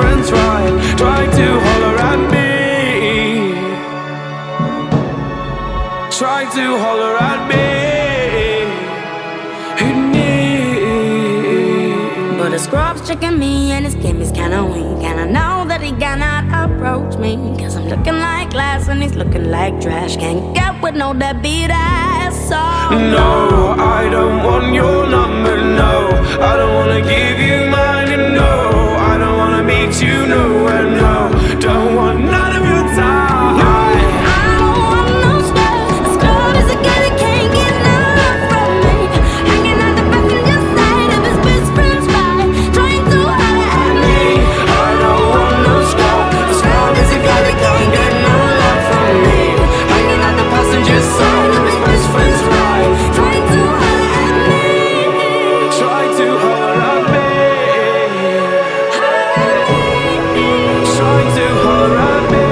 friends right, trying to holler at me, trying to holler at me. But the scrub's checking me and his game is kinda weak, and I know that he cannot approach me, cause I'm looking like glass and he's looking like trash. Can't get with no deadbeat ass, so no, I don't want your number, no, I don't wanna give you mine, and no, I don't wanna meet you nowhere, no, don't want none of your time. no, I don't want no scrub. A scrub is a guy that can't get enough from me, hanging out the passenger side of his best friend's ride, trying to holler at me. I don't want no scrub. A scrub is a guy that can't get no love from me, hanging out the passenger side of his best friend's ride, Trying to holler at me. try to holler at me, try to holler at me.